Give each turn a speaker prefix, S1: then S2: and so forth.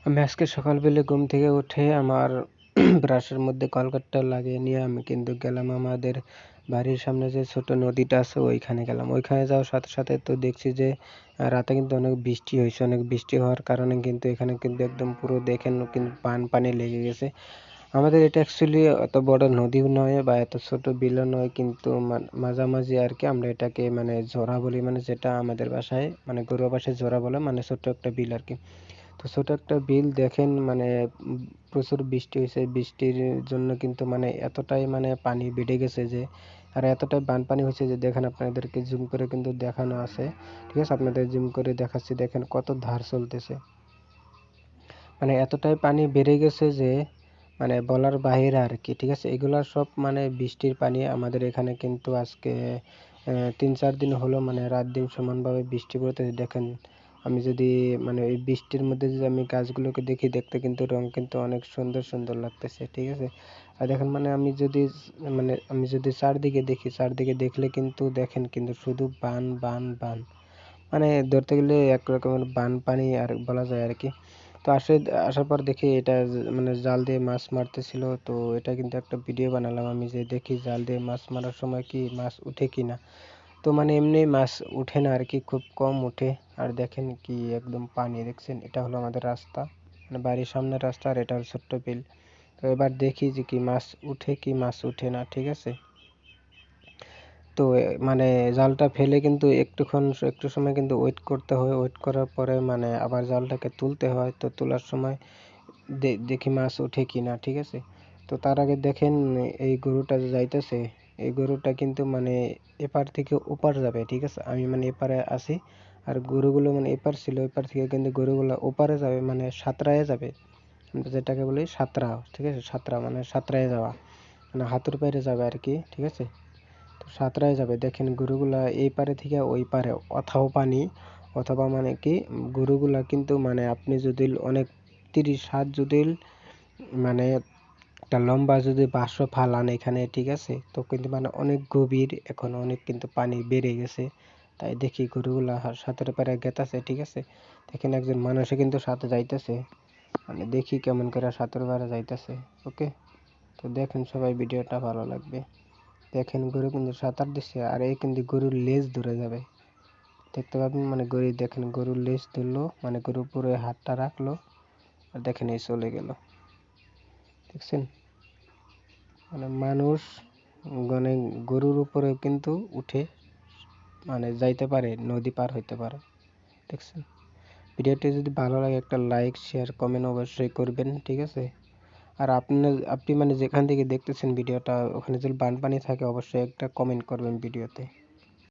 S1: আমি আজকে সকালবেলা ঘুম থেকে উঠে আমার ব্রাশের মধ্যে কলগেটটা লাগিয়ে নিয়ে আমি কিন্তু গেলাম আমাদের বাড়ির সামনে যে ছোট নদীটা আছে ওইখানে গেলাম। ওইখানে যাওয়ার সাথে সাথে তো দেখছি যে রাতে কিন্তু অনেক বৃষ্টি হয়েছে। অনেক বৃষ্টি হওয়ার কারণে কিন্তু এখানে কিন্তু একদম পুরো দেখেন কিন্তু পানি লেগে গেছে। আমাদের এটা অ্যাকচুয়ালি অত বড় নদীও নয় বা এত ছোট বিলও নয়, কিন্তু মাঝামাঝি আর কি। আমরা এটাকে মানে ঝরা বলি, মানে যেটা আমাদের ভাষায় মানে ঘরোয়া ভাষায় ঝরা বলে, মানে ছোট্ট একটা বিল আর কি। তো ছোট একটা বিল দেখেন মানে প্রচুর বৃষ্টি হয়েছে। বৃষ্টির জন্য কিন্তু মানে এতটাই মানে পানি বেড়ে গেছে যে, আর এতটাই বানপানি হয়েছে যে দেখেন আপনাদেরকে জুম করে কিন্তু দেখানো আছে, ঠিক আছে? আপনাদের জুম করে দেখাচ্ছি, দেখেন কত ধার চলতেছে। মানে এতটাই পানি বেড়ে গেছে যে মানে বলার বাহিরে আর কি, ঠিক আছে? এগুলা সব মানে বৃষ্টির পানি। আমাদের এখানে কিন্তু আজকে 3-4 দিন হলো মানে রাত দিন সমানভাবে বৃষ্টি পড়তেছে। দেখেন আমি যদি মানে এই বৃষ্টির মধ্যে যদি আমি গাছগুলোকে দেখি, দেখতে কিন্তু রং কিন্তু অনেক সুন্দর সুন্দর লাগতেছে, ঠিক আছে? আর দেখেন মানে আমি যদি চারদিকে দেখি, চারদিকে দেখলে কিন্তু দেখেন কিন্তু শুধু বান বান বান, মানে ধরতে গেলে এক রকমের বানপানি আর বলা যায় আর কি। তো আসার পর দেখি এটা মানে জাল দিয়ে মাছ মারতেছিল। তো এটা কিন্তু একটা ভিডিও বানালাম আমি, যে দেখি জাল দিয়ে মাছ মারার সময় কি মাছ উঠে কিনা। তো মানে এমনি মাছ উঠে না আর কি, খুব কম উঠে। আর দেখেন কি একদম পানি, দেখছেন? এটা হলো আমাদের রাস্তা, মানে বাড়ির সামনের রাস্তা, আর এটা হলো ছোট্ট বিল। তো এবার দেখি যে কি মাছ উঠে কি মাছ উঠে না, ঠিক আছে? তো মানে জালটা ফেলে কিন্তু একটু সময় কিন্তু ওয়েট করতে হয়। ওয়েট করার পরে মানে আবার জালটাকে তুলতে হয়। তো তোলার সময় দেখি মাছ ওঠে কিনা, ঠিক আছে? তো তার আগে দেখেন এই গরুটা যে যাইতেছে, এই গরুটা কিন্তু মানে এপার থেকে ওপার যাবে, ঠিক আছে? আমি মানে এপারে আছি, আর গরুগুলো মানে এপার ছিল, এপার থেকে কিন্তু গরুগুলো ওপারে যাবে, মানে সাঁতরায় যাবে। আমরা যেটাকে বলি সাঁতরা, ঠিক আছে? সাঁতরা মানে সাঁতরায় যাওয়া, মানে হাঁটুর পাড়ে যাবে আর কি, ঠিক আছে? তো সাঁতরায় যাবে। দেখেন গরুগুলা এই পারে থেকে ওই পারে, অথাও পানি অথবা মানে কি গরুগুলা কিন্তু মানে আপনি যদি অনেক 30 হাত যদি মানে একটা লম্বা যদি বাঁশও ফালান এখানে, ঠিক আছে? তো কিন্তু মানে অনেক গভীর, এখন অনেক কিন্তু পানি বেড়ে গেছে। তাই দেখি গরুগুলা সাঁতরে পারে গেতাছে, ঠিক আছে? দেখেন একজন মানুষে কিন্তু সাথে যাইতেছে, মানে দেখি কেমন করে সাঁতর পারে যাইতেছে। ওকে, তো দেখেন সবাই, ভিডিওটা ভালো লাগবে। দেখেন গরু কিন্তু সাঁতার দিচ্ছে, আর এই কিন্তু গরুর লেজ ধরে যাবে, দেখতে পাবেন। মানে গরু, দেখেন গরুর লেজ ধরলো, মানে গরুর উপরে হাতটা রাখলো, আর দেখেন এই চলে গেল, দেখছেন? মানে মানুষ মানে গরুর উপরেও কিন্তু উঠে মানে যাইতে পারে, নদী পার হইতে পারে, দেখছেন? ভিডিওটি যদি ভালো লাগে একটা লাইক শেয়ার কমেন্ট অবশ্যই করবেন, ঠিক আছে? আর আপনি মানে যেখান থেকে দেখতেছেন ভিডিওটা, ওখানে যদি বানপানি থাকে অবশ্যই একটা কমেন্ট করবেন ভিডিওতে।